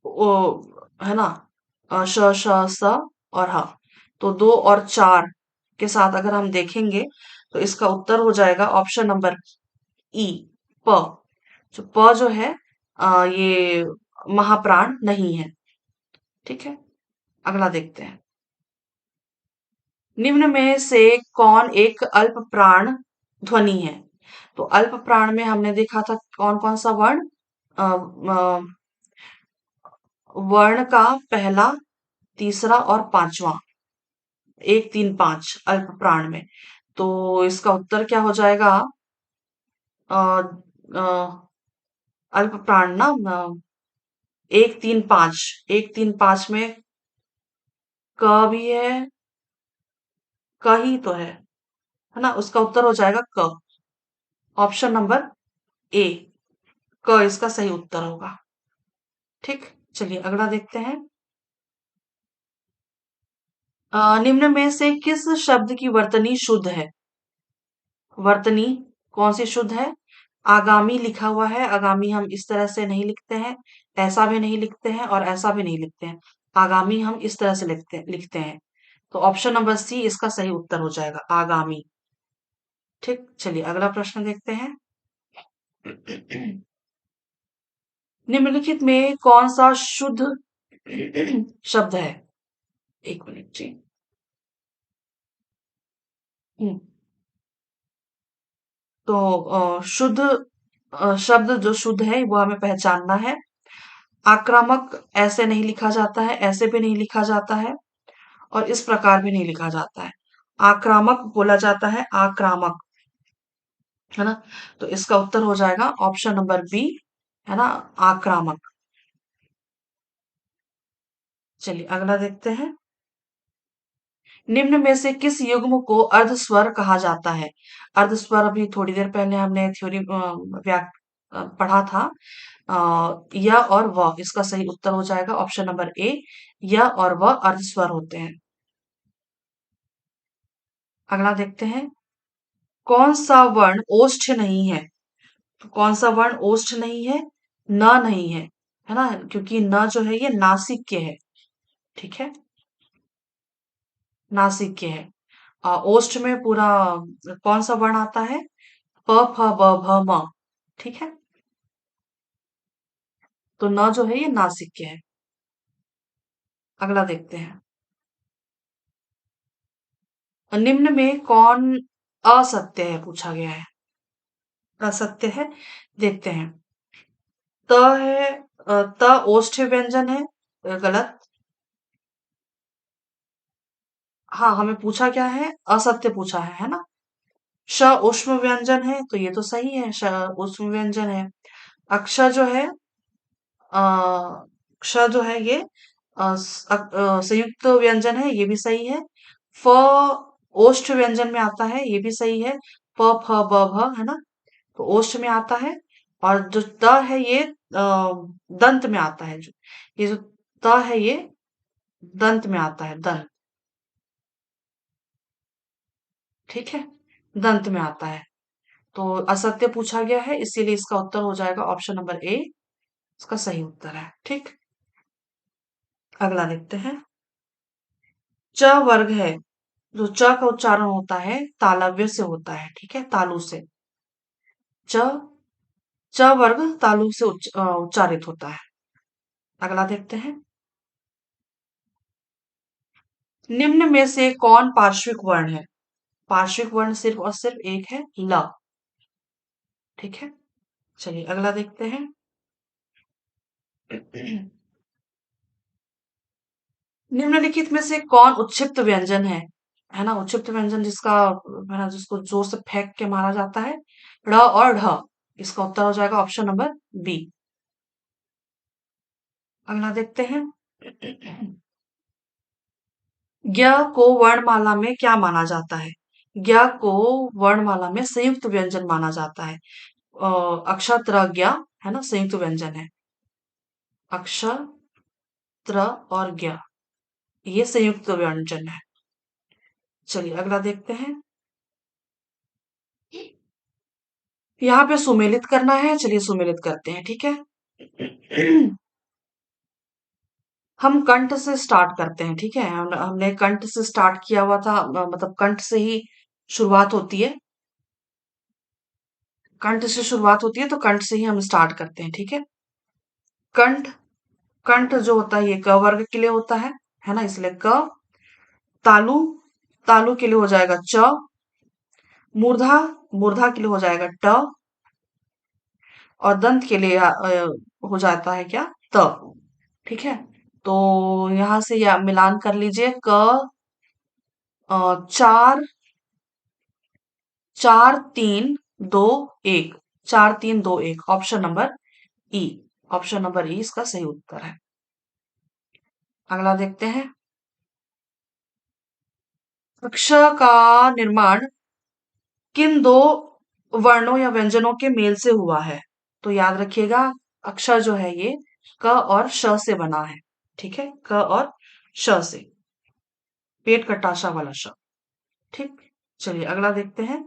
ओ, है ना? श, श, स और ह। तो दो और चार के साथ अगर हम देखेंगे तो इसका उत्तर हो जाएगा ऑप्शन नंबर ई, प। जो प जो है ये महाप्राण नहीं है। ठीक है, अगला देखते हैं। निम्न में से कौन एक अल्प प्राण ध्वनि है? तो अल्प प्राण में हमने देखा था कौन कौन सा वर्ण, वर्ण का पहला, तीसरा और पांचवा, एक, तीन, पांच अल्प प्राण में। तो इसका उत्तर क्या हो जाएगा? अ, अ, अल्प प्राण ना, एक, तीन, पांच, एक, तीन, पांच में क भी है, क ही तो है ना? उसका उत्तर हो जाएगा क, ऑप्शन नंबर ए, क इसका सही उत्तर होगा। ठीक, चलिए अगला देखते हैं। निम्न में से किस शब्द की वर्तनी शुद्ध है? वर्तनी कौन सी शुद्ध है? आगामी लिखा हुआ है, आगामी हम इस तरह से नहीं लिखते हैं, ऐसा भी नहीं लिखते हैं और ऐसा भी नहीं लिखते हैं। आगामी हम इस तरह से लिखते हैं। तो ऑप्शन नंबर सी इसका सही उत्तर हो जाएगा, आगामी। ठीक, चलिए अगला प्रश्न देखते हैं। निम्नलिखित में कौन सा शुद्ध शब्द है? एक मिनट जी। हम्म, तो शुद्ध शब्द जो शुद्ध है वो हमें पहचानना है। आक्रामक ऐसे नहीं लिखा जाता है, ऐसे भी नहीं लिखा जाता है और इस प्रकार भी नहीं लिखा जाता है। आक्रामक बोला जाता है, आक्रामक, है ना? तो इसका उत्तर हो जाएगा ऑप्शन नंबर बी, है ना? आक्रामक। चलिए अगला देखते हैं। निम्न में से किस युग्म को अर्धस्वर कहा जाता है? अर्धस्वर अभी थोड़ी देर पहले हमने थ्योरी पढ़ा था। य और व, इसका सही उत्तर हो जाएगा ऑप्शन नंबर ए, य और व अर्धस्वर होते हैं। अगला देखते हैं। कौन सा वर्ण ओष्ठ नहीं है? तो कौन सा वर्ण ओष्ठ नहीं है? न नहीं है ना? क्योंकि न जो है ये नासिक्य है, ठीक है? नासिक्य है। ओष्ठ में पूरा कौन सा वर्ण आता है? प फ ब भ म, ठीक है? तो न जो है ये नासिक्य है। अगला देखते हैं। निम्न में कौन असत्य है पूछा गया है? असत्य है, देखते हैं। त है, त ओष्ठ व्यंजन है, गलत। हाँ, हमें पूछा क्या है? असत्य पूछा है ना? श ऊष्म व्यंजन है, तो ये तो सही है, श ऊष्म व्यंजन है। अक्ष जो है, अ, क्ष जो है ये संयुक्त व्यंजन है, ये भी सही है। फ ओष्ठ व्यंजन में आता है, ये भी सही है। प फ ब भ, है ना? तो ओष्ठ में आता है। और जो त है ये दंत में आता है। जो ये जो त है ये दंत में आता है, दंत, ठीक है? दंत में आता है। तो असत्य पूछा गया है, इसीलिए इसका उत्तर हो जाएगा ऑप्शन नंबर ए, इसका सही उत्तर है, ठीक। अगला देखते हैं। च वर्ग है, जो च का उच्चारण होता है तालव्य से होता है, ठीक है? तालु से। च च वर्ग तालु से उच्चारित होता है। अगला देखते हैं। निम्न में से कौन पार्श्विक वर्ण है? पार्श्विक वर्ण सिर्फ और सिर्फ एक है, ल, ठीक है? चलिए अगला देखते हैं। निम्नलिखित में से कौन उच्छिप्त व्यंजन है ना? उच्छिप्त व्यंजन जिसका, है ना, जिसको जोर से फेंक के मारा जाता है, ड़ और ढ। इसका उत्तर हो जाएगा ऑप्शन नंबर बी। अगला देखते हैं। ज्ञ को वर्णमाला में क्या माना जाता है? ज्ञ को वर्णमाला में संयुक्त व्यंजन माना जाता है। अक्षत्र ज्ञ, है ना, संयुक्त व्यंजन है। अक्षत्र और ज्ञ, ये संयुक्त व्यंजन है। चलिए अगला देखते हैं। यहाँ पे सुमेलित करना है, चलिए सुमेलित करते हैं, ठीक है? हम कंठ से स्टार्ट करते हैं, ठीक है? हमने कंठ से स्टार्ट किया हुआ था, मतलब कंठ से ही शुरुआत होती है। कंठ से शुरुआत होती है, तो कंठ से ही हम स्टार्ट करते हैं, ठीक है? कंठ, कंठ जो होता है ये क वर्ग के लिए होता है ना? इसलिए क। तालु, तालु के लिए हो जाएगा च। मूर्धा, मूर्धा के लिए हो जाएगा ट। और दंत के लिए हो जाता है क्या? त, ठीक है? तो यहां से या मिलान कर लीजिए। क, चार, चार तीन दो एक, चार तीन दो एक, ऑप्शन नंबर ई, ऑप्शन नंबर ई इसका सही उत्तर है। अगला देखते हैं। अक्षर का निर्माण किन दो वर्णों या व्यंजनों के मेल से हुआ है? तो याद रखिएगा, अक्षर जो है ये क और श से बना है, ठीक है? क और श से, पेट कटाशा वाला श, ठीक। चलिए अगला देखते हैं।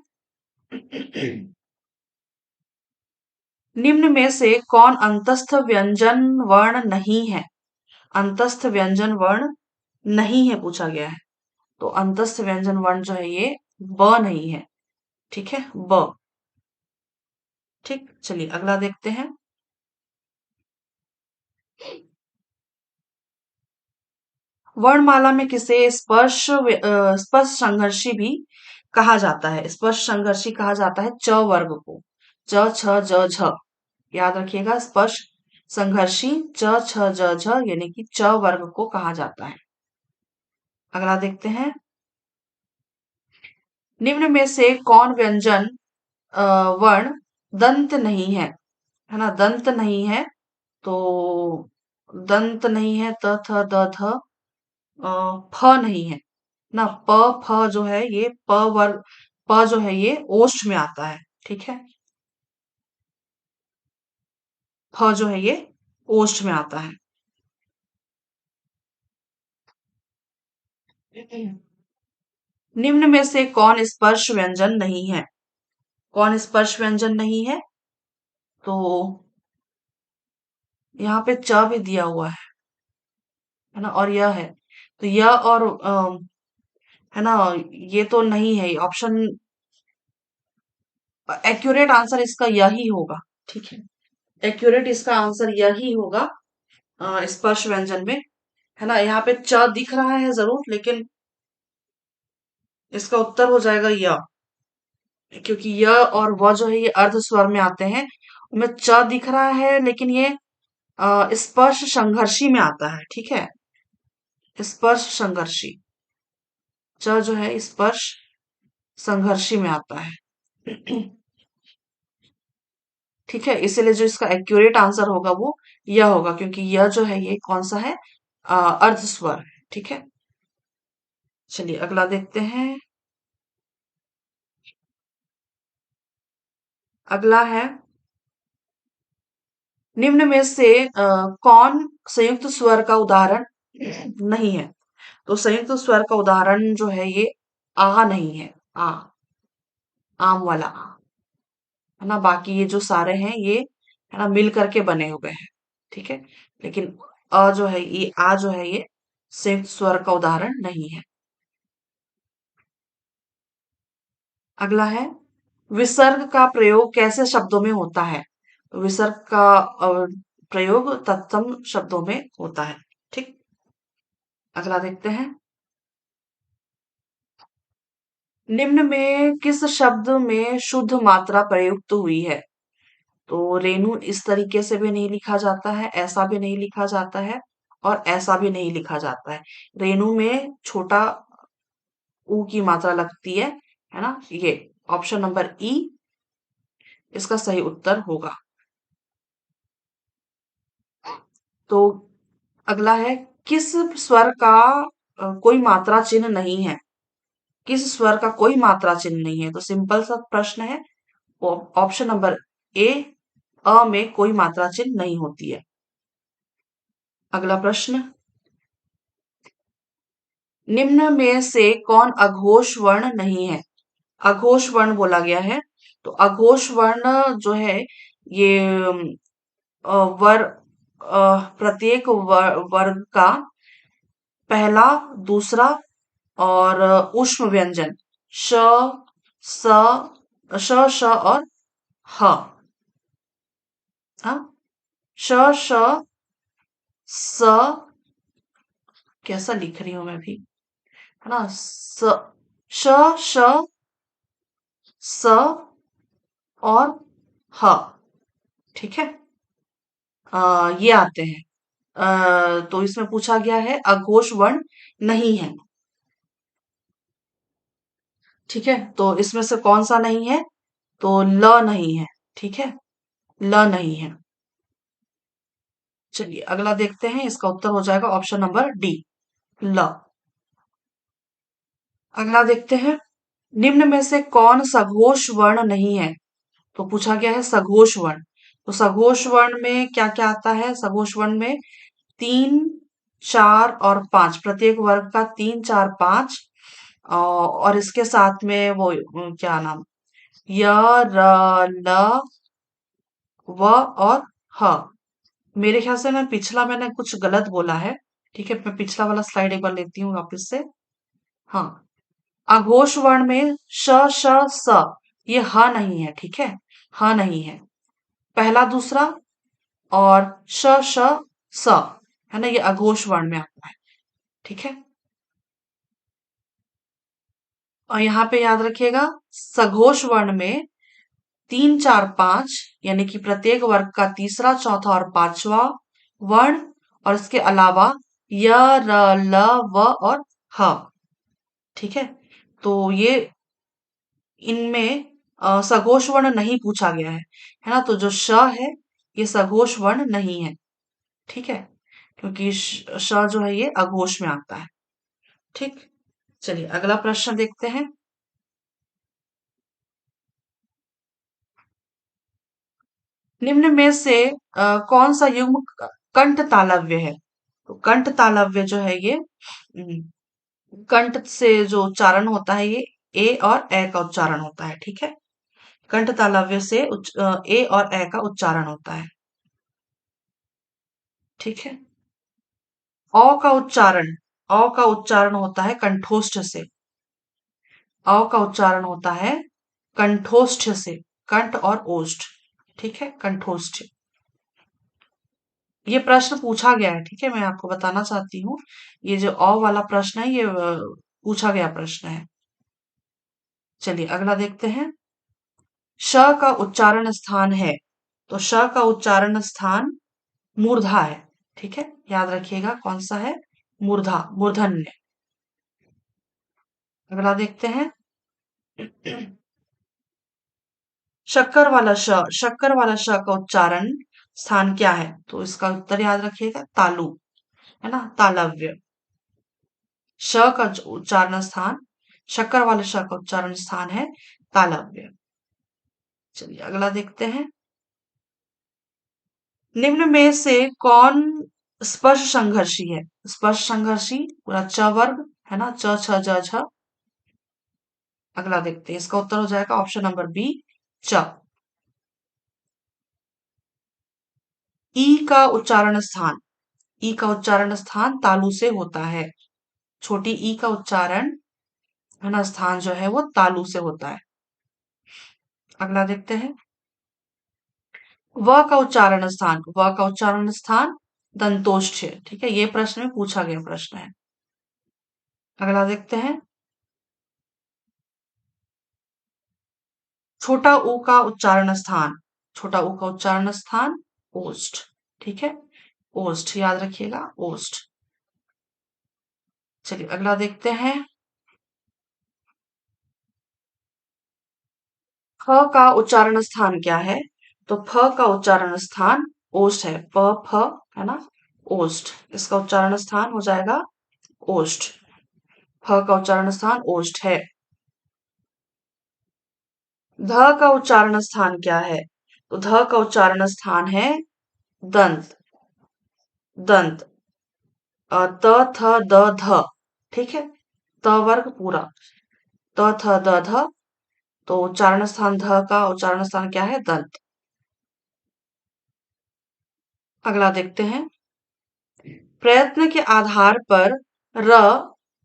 निम्न में से कौन अंतस्थ व्यंजन वर्ण नहीं है? अंतस्थ व्यंजन वर्ण नहीं है पूछा गया है। तो अंतस्थ व्यंजन वर्ण जो है ये ब नहीं है, ठीक है? ब, ठीक। चलिए अगला देखते हैं। वर्णमाला में किसे स्पर्श संघर्षी भी कहा जाता है? स्पर्श संघर्षी कहा जाता है च वर्ग को। च छ ज झ, याद रखिएगा, स्पर्श संघर्षी च छ ज झ यानी कि च वर्ग को कहा जाता है। अगला देखते हैं, निम्न में से कौन व्यंजन वर्ण दंत नहीं है ना? दंत नहीं है, तो दंत नहीं है, त थ द थ फ नहीं है ना? प फ जो है ये प वर्ग, प जो है ये ओष्ठ में आता है, ठीक है? फ जो है ये ओष्ठ में आता है। निम्न में से कौन स्पर्श व्यंजन नहीं है? कौन स्पर्श व्यंजन नहीं है? तो यहाँ पे च भी दिया हुआ है ना? और यह है, तो यह और है ना, ये तो नहीं है ऑप्शन। एक्यूरेट आंसर इसका यही होगा, ठीक है? एक्यूरेट इसका आंसर यही होगा स्पर्श व्यंजन में, है ना? यहाँ पे च दिख रहा है जरूर, लेकिन इसका उत्तर हो जाएगा य, क्योंकि य और व जो है ये अर्ध स्वर में आते हैं। में च दिख रहा है, लेकिन ये स्पर्श संघर्षी में आता है, ठीक है? स्पर्श संघर्षी, च जो है स्पर्श संघर्षी में आता है। ठीक है, इसीलिए जो इसका एक्यूरेट आंसर होगा वो यह होगा, क्योंकि यह जो है ये कौन सा है? अर्ध स्वर है, ठीक है? चलिए अगला देखते हैं। अगला है, निम्न में से कौन संयुक्त स्वर का उदाहरण नहीं है? तो संयुक्त स्वर का उदाहरण जो है ये आ नहीं है, आ, आम वाला आ, है ना? बाकी ये जो सारे हैं ये है ना मिल करके बने हुए हैं, ठीक है? लेकिन अ जो है ये, आ जो है ये संयुक्त स्वर का उदाहरण नहीं है। अगला है, विसर्ग का प्रयोग कैसे शब्दों में होता है? तो विसर्ग का प्रयोग तत्सम शब्दों में होता है, ठीक? अगला देखते हैं, निम्न में किस शब्द में शुद्ध मात्रा प्रयुक्त हुई है? तो रेणु इस तरीके से भी नहीं लिखा जाता है, ऐसा भी नहीं लिखा जाता है, और ऐसा भी नहीं लिखा जाता है। रेणु में छोटा ऊ की मात्रा लगती है ना? ये ऑप्शन नंबर ई इसका सही उत्तर होगा। तो अगला है, किस स्वर का कोई मात्रा चिन्ह नहीं है? किस स्वर का कोई मात्रा चिन्ह नहीं है? तो सिंपल सा प्रश्न है, ऑप्शन नंबर ए, अ में कोई मात्रा चिन्ह नहीं होती है। अगला प्रश्न, निम्न में से कौन अघोष वर्ण नहीं है? अघोष वर्ण बोला गया है, तो अघोष वर्ण जो है ये वर प्रत्येक वर्ग का पहला, दूसरा और ऊष्म व्यंजन श, स, श और ह, हाँ? श, श, स, कैसा लिख रही हूं मैं भी, है ना? श, श, स और ह, ठीक है? ये आते हैं। तो इसमें पूछा गया है अघोष वर्ण नहीं है, ठीक है? तो इसमें से कौन सा नहीं है? तो ल नहीं है, ठीक है? ल नहीं है। चलिए अगला देखते हैं, इसका उत्तर हो जाएगा ऑप्शन नंबर डी, ल। अगला देखते हैं, निम्न में से कौन सघोष वर्ण नहीं है? तो पूछा गया है सघोष वर्ण। तो सघोष वर्ण में क्या क्या आता है? सघोष वर्ण में 3, 4 और 5, प्रत्येक वर्ग का 3, 4, 5, और इसके साथ में वो क्या नाम, य, र, ल, व और ह। मेरे ख्याल से मैं पिछला मैंने कुछ गलत बोला है, ठीक है? मैं पिछला वाला स्लाइड एक बार लेती हूँ वापस से। हाँ, अघोष वर्ण में श, श, स, ये ह नहीं है, ठीक है? ह नहीं है, पहला, दूसरा और श, श, स, है ना? ये अघोष वर्ण में आता है, ठीक है? और यहाँ पे याद रखिएगा, सघोष वर्ण में 3, 4, 5 यानी कि प्रत्येक वर्ग का तीसरा, चौथा और पांचवा वर्ण, और इसके अलावा य, र, ल, व और ह। ठीक है, तो ये इनमें सघोष वर्ण नहीं पूछा गया है ना? तो जो श है ये सघोष वर्ण नहीं है। ठीक है, क्योंकि श जो है ये अघोष में आता है। ठीक, चलिए अगला प्रश्न देखते हैं। निम्न में से कौन सा युग्म कंठ तालव्य है? तो कंठ तालव्य जो है ये कंठ से जो उच्चारण होता है ये ए और ए का उच्चारण होता है। ठीक है, कंठ तालव्य से ए और ए का उच्चारण होता है। ठीक है, अ का उच्चारण, अ का उच्चारण होता है कंठोष्ठ से। अ का उच्चारण होता है कंठोष्ठ से, कंठ और ओष्ठ। ठीक है, कंठोष्ठ। ये प्रश्न पूछा गया है। ठीक है, मैं आपको बताना चाहती हूँ, ये जो अ वाला प्रश्न है ये पूछा गया प्रश्न है। चलिए अगला देखते हैं। श का उच्चारण स्थान है, तो श का उच्चारण स्थान मूर्धा है। ठीक है, याद रखिएगा कौन सा है, मूर्धा, मूर्धन्य। अगला देखते हैं। शक्कर वाला श का उच्चारण स्थान क्या है? तो इसका उत्तर याद रखिएगा, तालु, है ना, तालव्य। श का उच्चारण स्थान, शक्कर वाले श का उच्चारण स्थान है तालव्य। चलिए अगला देखते हैं। निम्न में से कौन स्पर्श संघर्षी है? स्पर्श संघर्षी पूरा च वर्ग, है ना, च, छ, ज, झ। अगला देखते हैं, इसका उत्तर हो जाएगा ऑप्शन नंबर बी, च। ई का उच्चारण स्थान, ई का उच्चारण स्थान तालु से होता है। छोटी ई का उच्चारण, है ना, स्थान जो है वो तालु से होता है। अगला देखते हैं। व का उच्चारण स्थान, व का उच्चारण स्थान दंतोष्ठ है। ठीक है, ये प्रश्न में पूछा गया प्रश्न है। अगला देखते हैं। छोटा ऊ का उच्चारण स्थान, छोटा ऊ का उच्चारण स्थान ओष्ठ। ठीक है, ओष्ठ याद रखिएगा, ओष्ठ। चलिए अगला देखते हैं। फ का उच्चारण स्थान क्या है? तो फ का उच्चारण स्थान ओष्ठ है, प, फ, है ना, ओष्ठ। इसका उच्चारण स्थान हो जाएगा ओष्ठ। फ का उच्चारण स्थान ओष्ठ है। ध का उच्चारण स्थान क्या है? तो ध का उच्चारण स्थान है दंत, दंत। त, थ, द, ध। ठीक है, त वर्ग पूरा, त, थ, द, ध। तो उच्चारण स्थान ध का उच्चारण स्थान क्या है? दंत। अगला देखते हैं। प्रयत्न के आधार पर र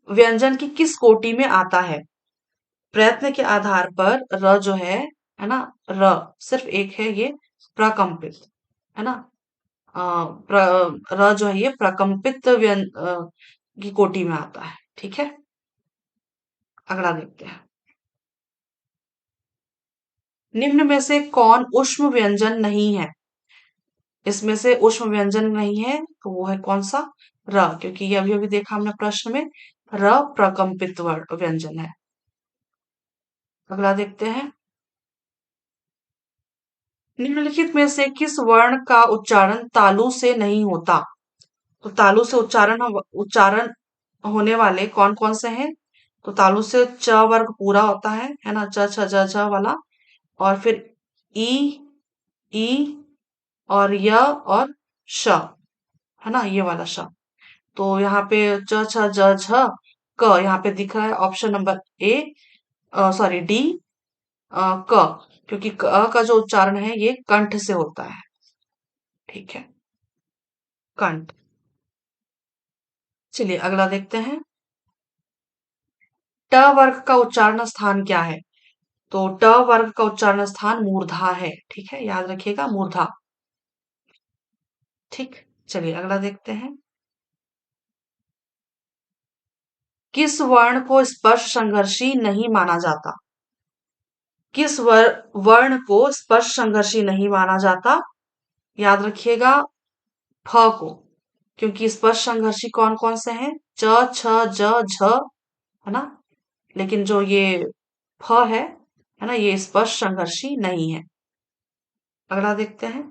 व्यंजन की किस कोटि में आता है? प्रयत्न के आधार पर र जो है ना, र सिर्फ एक है ये, प्रकंपित, है ना। अ, र जो है ये प्रकंपित की कोटि में आता है। ठीक है, अगला देखते हैं। निम्न में से कौन ऊष्म व्यंजन नहीं है? इसमें से ऊष्म व्यंजन नहीं है तो वो है कौन सा? र, क्योंकि ये अभी अभी देखा हमने प्रश्न में, र प्रकंपित व्यंजन है। अगला देखते हैं। निम्नलिखित में से किस वर्ण का उच्चारण तालु से नहीं होता? तो तालु से उच्चारण होने वाले कौन कौन से हैं? तो तालु से च वर्ग पूरा होता है ना, च, छ, ज, झ वाला, और फिर ई, ई और य और श, है ना, ये वाला श। तो यहाँ पे च, छ, ज, झ, क यहाँ पे दिख रहा है option number A, sorry D, क, क्योंकि क का जो उच्चारण है ये कंठ से होता है। ठीक है, कंठ। चलिए अगला देखते हैं। ट वर्ग का उच्चारण स्थान क्या है? तो ट वर्ग का उच्चारण स्थान मूर्धा है। ठीक है, याद रखिएगा, मूर्धा। ठीक, चलिए अगला देखते हैं। किस वर्ण को स्पर्श संघर्षी नहीं माना जाता? किस वर्ण को स्पर्श संघर्षी नहीं माना जाता? याद रखिएगा, फ को, क्योंकि स्पर्श संघर्षी कौन कौन से हैं? च, छ, ज, झ, है ना? लेकिन जो ये फ है ना, ये स्पर्श संघर्षी नहीं है। अगला देखते हैं।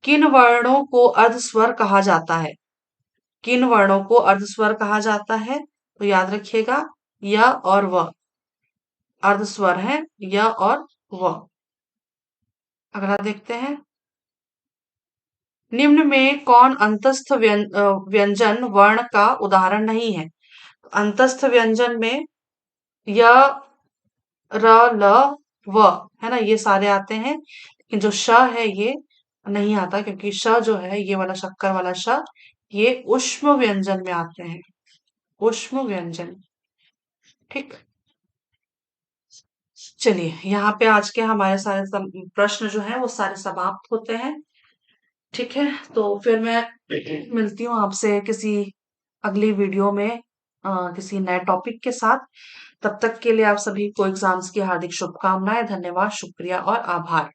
किन वर्णों को अर्धस्वर कहा जाता है? किन वर्णों को अर्धस्वर कहा जाता है? तो याद रखिएगा, य और व अर्धस्वर है, य और व। अगला देखते हैं। निम्न में कौन अंतस्थ व्यंजन वर्ण का उदाहरण नहीं है? अंतस्थ व्यंजन में य, र, ल, व, है ना, ये सारे आते हैं, लेकिन जो श है ये नहीं आता, क्योंकि श जो है, ये वाला शक्कर वाला श, ये ऊष्म व्यंजन में आते हैं। ऊष्म व्यंजन। ठीक। चलिए, यहाँ पे आज के हमारे सारे प्रश्न जो है वो सारे समाप्त होते हैं। ठीक है, तो फिर मैं मिलती हूँ आपसे किसी अगली वीडियो में किसी नए टॉपिक के साथ। तब तक के लिए आप सभी को एग्जाम्स की हार्दिक शुभकामनाएं, धन्यवाद, शुक्रिया और आभार।